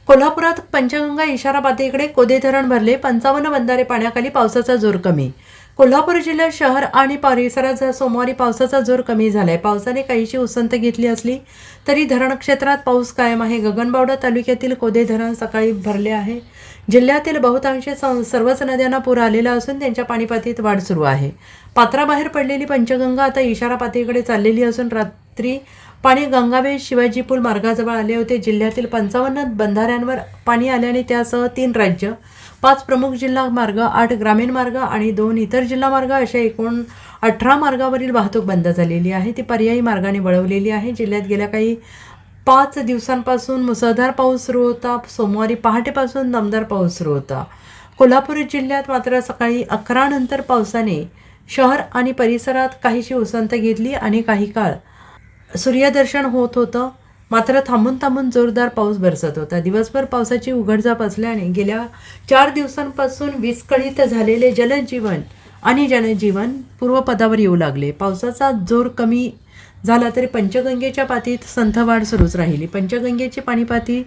कोल्हापुरात पंचगंगा इशारा पातळीकडे कोदे धरण भरले. 55 बंधारे पाण्याखाली. पावसाचा जोर कमी. कोल्हापूर जिल्ह्यात शहर आणि परिसरात सोमवारी पावसाचा जोर कमी झालाय. पावसाने काहीशी उसंत घेतली असली तरी धरण क्षेत्रात पाऊस कायम आहे. गगनबावडा तालुक्यातील कोदे धरण सकाळी भरले आहे. जिल्ह्यातील बहुतांश सर्वच नद्यांना पूर आलेला असून त्यांच्या पाणीपातळीत वाढ सुरू आहे. पात्राबाहेर पडलेली पंचगंगा आता इशारा पातळीकडे चाललेली असून रात्री पाणी गंगावेश शिवाजी पूल मार्गाजवळ आले होते. जिल्ह्यातील 55 बंधाऱ्यांवर पाणी आल्याने त्यासह 3 राज्य, 5 प्रमुख जिल्हा मार्ग, 8 ग्रामीण मार्ग आणि 2 इतर जिल्हा मार्ग अशा एकूण 18 मार्गावरील वाहतूक बंद झालेली आहे. ती पर्यायी मार्गाने वळवलेली आहे. जिल्ह्यात गेल्या काही 5 दिवसांपासून मुसळधार पाऊस सुरू होता. सोमवारी पहाटेपासून दमदार पाऊस सुरू होता. कोल्हापूर जिल्ह्यात मात्र सकाळी 11 नंतर पावसाने शहर आणि परिसरात काहीशी उसंत घेतली आणि काही काळ सूर्यदर्शन होत होतं. मात्र थांबून थांबून जोरदार पाऊस बरसत होता. दिवसभर पावसाची उघडझाप असल्याने गेल्या 4 दिवसांपासून विस्कळीत झालेले जनजीवन पूर्वपदावर येऊ लागले. पावसाचा जोर कमी झाला तरी पंचगंगेच्या पातळीत संथ वाढ सुरूच राहिली. पंचगंगेची पाणीपातळी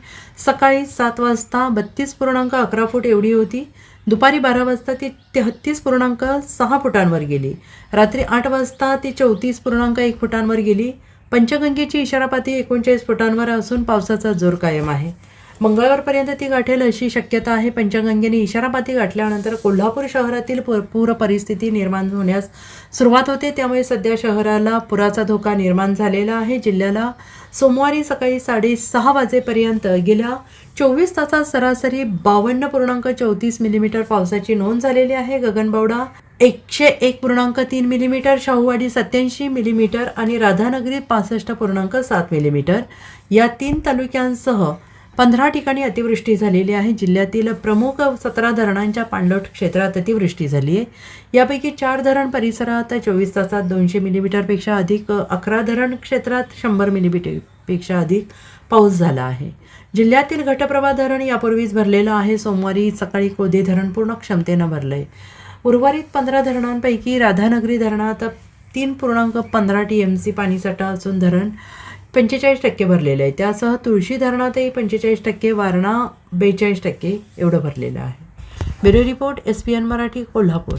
सकाळी 7 वाजता 32.11 फूट एवढी होती. दुपारी 12 वाजता ती 33.6 फुटांवर गेली. रात्री 8 वाजता ती 34.1 फुटांवर गेली. पंचगंगेची इशारा पातळी 39 फुटांवर असून पावसाचा जोर कायम आहे. मंगळवारपर्यंत ती गाठेल अशी शक्यता आहे. पंचगंगेने इशारा पातळी गाठल्यानंतर कोल्हापूर शहरातील पूर परिस्थिती निर्माण होण्यास सुरुवात होते. त्यामुळे सध्या शहराला पुराचा धोका निर्माण झालेला आहे. जिल्ह्याला सोमवारी सकाळी 6:30 वाजेपर्यंत गेल्या 24 तासात सरासरी 52.34 मिलीमीटर पावसाची नोंद झालेली आहे. गगनबावडा 101.3 मिलीमीटर, शाहूवाडी 87 मिलीमीटर आणि राधानगरी 65.7 मिलीमीटर या 3 तालुक्यांसह 15 ठिकाणी अतिवृष्टी झालेली आहे. जिल्ह्यातील प्रमुख 17 धरणांच्या पाणलोट क्षेत्रात अतिवृष्टी झाली आहे. यापैकी 4 धरण परिसरात 24 तासात 200 मिलीमीटरपेक्षा अधिक, 11 धरण क्षेत्रात 100 मिलीमीटरपेक्षा अधिक पाऊस झाला आहे. जिल्ह्यातील घटप्रभा धरण यापूर्वीच भरलेलं आहे. सोमवारी सकाळी कोदे धरण पूर्ण क्षमतेनं भरलं आहे. उर्वरित 15 धरणांपैकी राधानगरी धरणात 3.15 TMC पाणीसाठा असून धरण 45% भरलेलं आहे. त्यासह तुळशी धरणातही 45%, वारणा 42% एवढं भरलेलं आहे. Bureau report, SPN Marathi, Kolhapur.